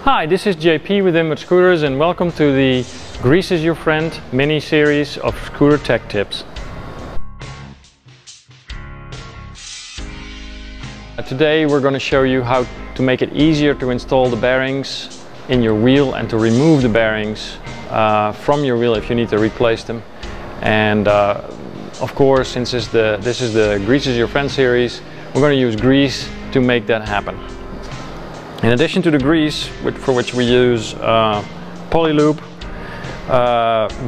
Hi, this is JP with Inward Scooters and welcome to the Grease is Your Friend mini series of scooter tech tips. Today we're going to show you how to make it easier to install the bearings in your wheel and to remove the bearings from your wheel if you need to replace them. And of course, since this is the Grease is Your Friend series, we're going to use grease to make that happen. In addition to the grease, for which we use Polylube,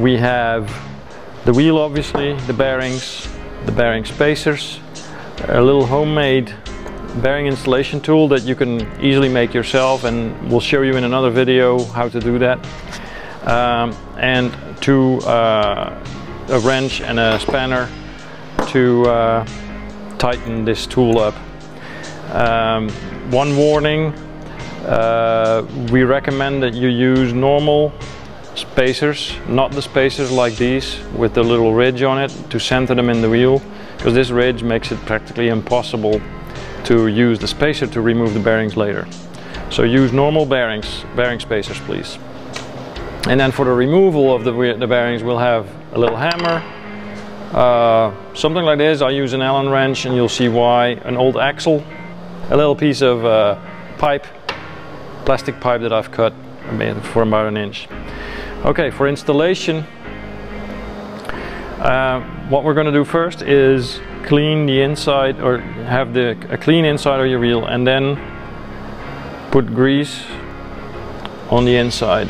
we have the wheel, obviously, the bearing spacers, a little homemade bearing installation tool that you can easily make yourself, and we'll show you in another video how to do that, and a wrench and a spanner to tighten this tool up. One warning. We recommend that you use normal spacers, not the spacers like these with the little ridge on it to center them in the wheel, because this ridge makes it practically impossible to use the spacer to remove the bearings later. So use normal bearing spacers, please. And then for the removal of the bearings, we'll have a little hammer, something like this. I use an Allen wrench and you'll see why, an old axle, a little piece of plastic pipe that I've cut for about 1 inch. Okay, for installation, what we're going to do first is clean the inside, or have a clean inside of your wheel, and then put grease on the inside.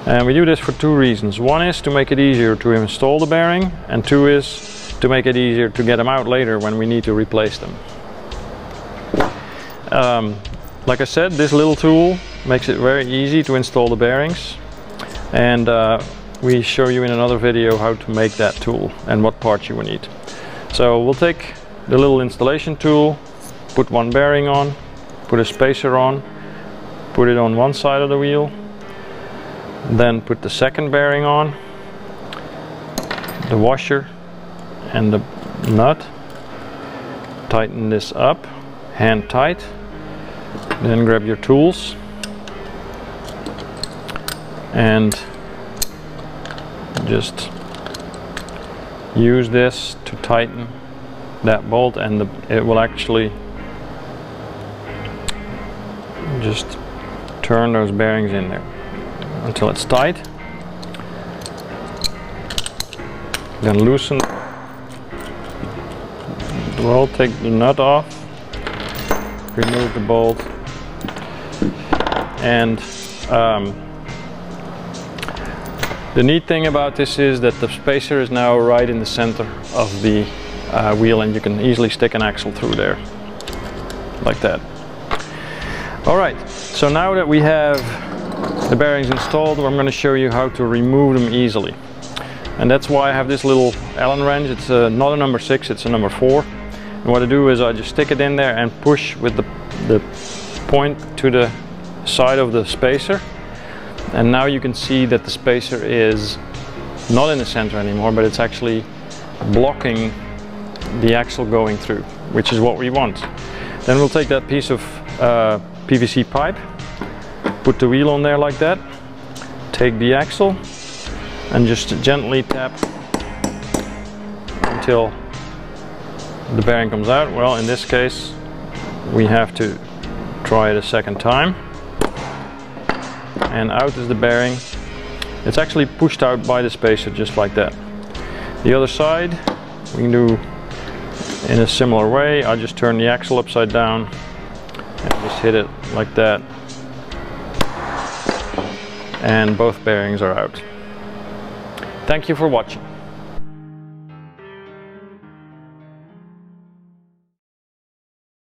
And we do this for two reasons. One is to make it easier to install the bearing, and two is to make it easier to get them out later when we need to replace them. Like I said, this little tool makes it very easy to install the bearings, and we show you in another video how to make that tool and what parts you will need. So we'll take the little installation tool, put one bearing on, put a spacer on, put it on one side of the wheel, then put the second bearing on, the washer and the nut, tighten this up, hand tight. Then grab your tools and just use this to tighten that bolt, and it will actually just turn those bearings in there until it's tight. Then loosen the bolt, take the nut off, remove the bolt, and the neat thing about this is that the spacer is now right in the center of the wheel, and you can easily stick an axle through there like that. Alright, so now that we have the bearings installed, I'm going to show you how to remove them easily, and that's why I have this little Allen wrench. It's not a number 6, it's a number 4. And what I do is I just stick it in there and push with the point to the side of the spacer, and now you can see that the spacer is not in the center anymore, but it's actually blocking the axle going through, which is what we want. Then we'll take that piece of PVC pipe, put the wheel on there like that, take the axle and just gently tap until the bearing comes out. Well, in this case we have to try it a second time, and out is the bearing. It's actually pushed out by the spacer just like that. The other side we can do in a similar way. I just turn the axle upside down and just hit it like that, and both bearings are out. Thank you for watching.